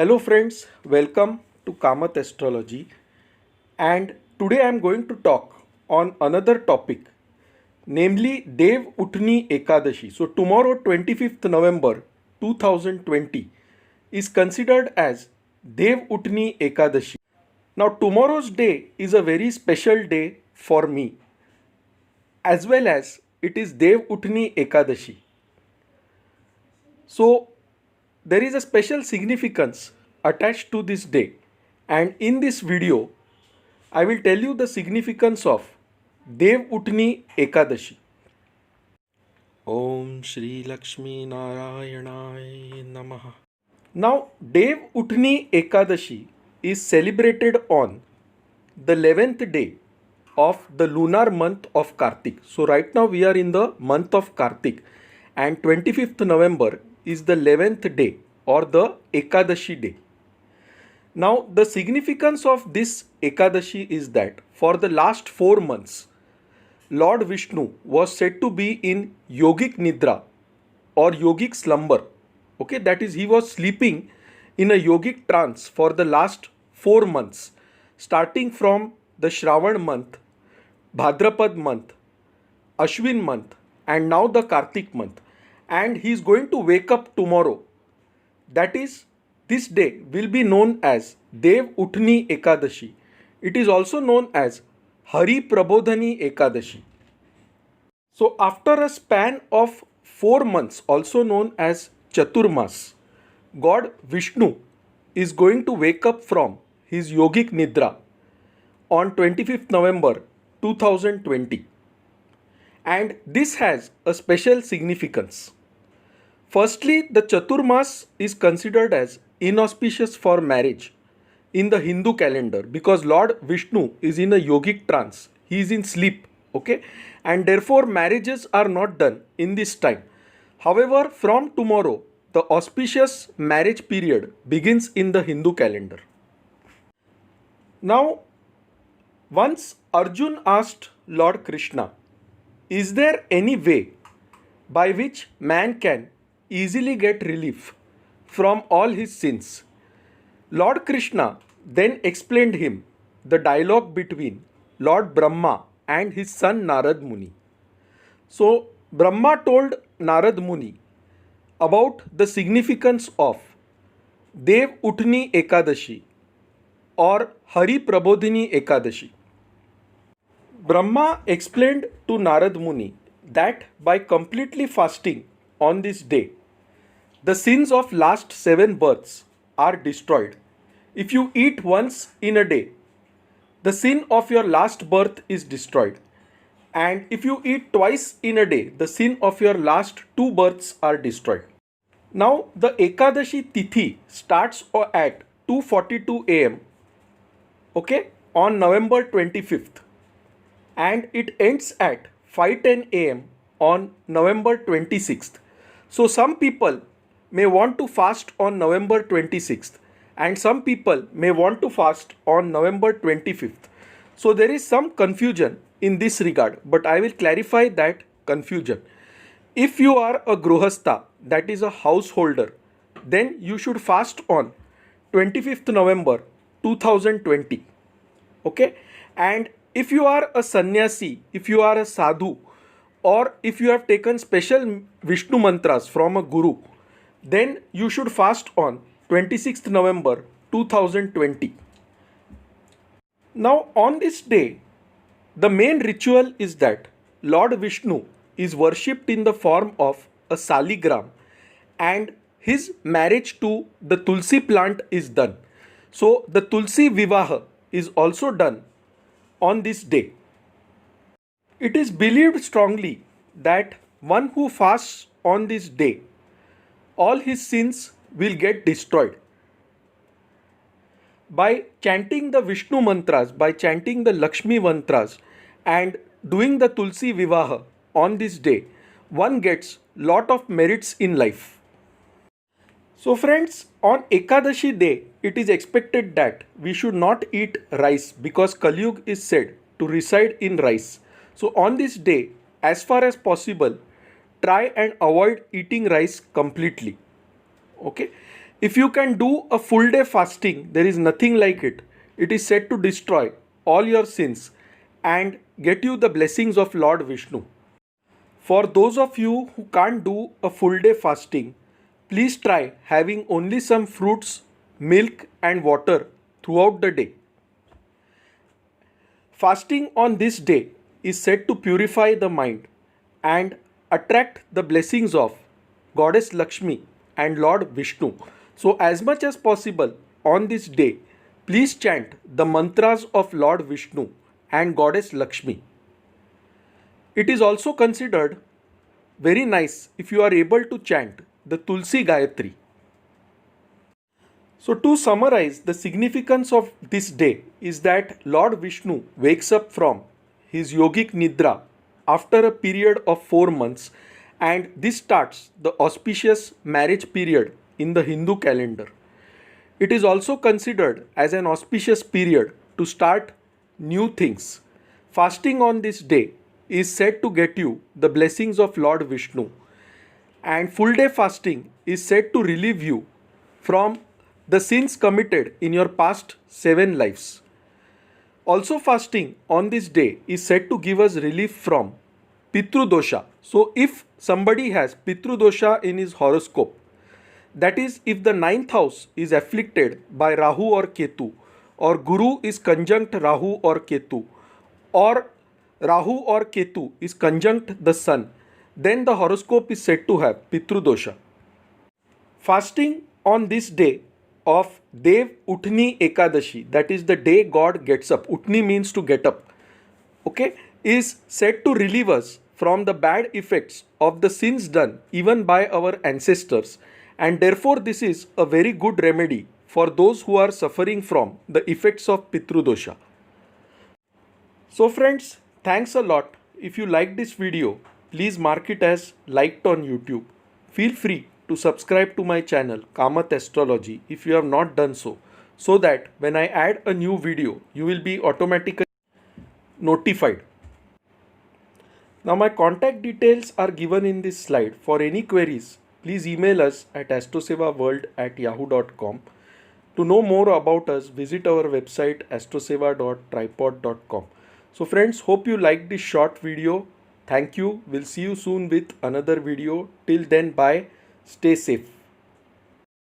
Hello friends, welcome to Kamath Astrology, and today I am going to talk on another topic, namely Dev Utni Ekadashi. So tomorrow 25th November 2020 is considered as Dev Utni Ekadashi. Now tomorrow's day is a very special day for me, as well as it is Dev Utni Ekadashi. So there is a special significance attached to this day, and in this video I will tell you the significance of Dev Utni Ekadashi. Om Shri Lakshmi Narayanaय Namaha. Now Dev Utni Ekadashi is celebrated on the 11th day of the lunar month of Kartik. So right now we are in the month of Kartik, and 25th November is the 11th day or the Ekadashi day. Now the significance of this Ekadashi is that for the last 4 months Lord Vishnu was said to be in yogic nidra or yogic slumber. Okay, that is, he was sleeping in a yogic trance for the last 4 months, starting from the Shravan month, Bhadrapad month, Ashwin month, and now the Kartik month. And he is going to wake up tomorrow. That is, this day will be known as Dev Utni Ekadashi. It is also known as Hari Prabodhani Ekadashi. So after a span of 4 months, also known as Chaturmas, God Vishnu is going to wake up from his yogic nidra on 25th November 2020. And this has a special significance. Firstly, the Chaturmas is considered as inauspicious for marriage in the Hindu calendar because Lord Vishnu is in a yogic trance. He is in sleep, okay? And therefore marriages are not done in this time. However, from tomorrow, the auspicious marriage period begins in the Hindu calendar. Now, once Arjun asked Lord Krishna, is there any way by which man can easily get relief from all his sins? Lord Krishna then explained him the dialogue between Lord Brahma and his son Narad Muni. So Brahma told Narad Muni about the significance of Dev Utni Ekadashi or Hari Prabodhini Ekadashi. Brahma explained to Narad Muni that by completely fasting on this day, the sins of last 7 births are destroyed. If you eat once in a day, the sin of your last birth is destroyed. And if you eat twice in a day, the sin of your last 2 births are destroyed. Now the Ekadashi Tithi starts at 2:42 am, okay, on November 25th, and it ends at 5:10 am on November 26th. So some people may want to fast on November 26th and some people may want to fast on November 25th. So there is some confusion in this regard, but I will clarify that confusion. If you are a Gruhastha, that is a householder, then you should fast on 25th November 2020. Okay? And if you are a sannyasi, if you are a sadhu, or if you have taken special Vishnu mantras from a guru, then you should fast on 26th November 2020. Now on this day, the main ritual is that Lord Vishnu is worshipped in the form of a saligram and his marriage to the Tulsi plant is done. So the Tulsi Vivaha is also done on this day. It is believed strongly that one who fasts on this day, all his sins will get destroyed. By chanting the Vishnu mantras, by chanting the Lakshmi mantras and doing the Tulsi Vivaha on this day, one gets lot of merits in life. So friends, on Ekadashi day, it is expected that we should not eat rice because Kali Yuga is said to reside in rice. So on this day, as far as possible, try and avoid eating rice completely. Okay. If you can do a full day fasting, there is nothing like it. It is said to destroy all your sins and get you the blessings of Lord Vishnu. For those of you who can't do a full day fasting, please try having only some fruits, milk, and water throughout the day. Fasting on this day is said to purify the mind and attract the blessings of Goddess Lakshmi and Lord Vishnu. So, as much as possible on this day, please chant the mantras of Lord Vishnu and Goddess Lakshmi. It is also considered very nice if you are able to chant the Tulsi Gayatri. So, to summarize, the significance of this day is that Lord Vishnu wakes up from his yogic nidra after a period of 4 months, and this starts the auspicious marriage period in the Hindu calendar. It is also considered as an auspicious period to start new things. Fasting on this day is said to get you the blessings of Lord Vishnu, and full day fasting is said to relieve you from the sins committed in your past 7 lives. Also, fasting on this day is said to give us relief from Pitru dosha. So, if somebody has Pitru dosha in his horoscope, that is, if the ninth house is afflicted by Rahu or Ketu, or Guru is conjunct Rahu or Ketu, or Rahu or Ketu is conjunct the Sun, then the horoscope is said to have Pitru dosha. Fasting on this day of Dev Uthni Ekadashi, that is the day God gets up, Uthni means to get up, okay, is said to relieve us from the bad effects of the sins done even by our ancestors, and therefore this is a very good remedy for those who are suffering from the effects of Pitru dosha. So friends, thanks a lot. If you like this video, please mark it as liked on YouTube. Feel free to subscribe to my channel Kamath Astrology if you have not done so that when I add a new video, you will be automatically notified. Now my contact details are given in this slide. For any queries, please email us at astrosevaworld@yahoo.com. To know more about us, visit our website astroseva.tripod.com. So friends, hope you liked this short video. Thank you. We'll see you soon with another video. Till then, bye. Stay safe.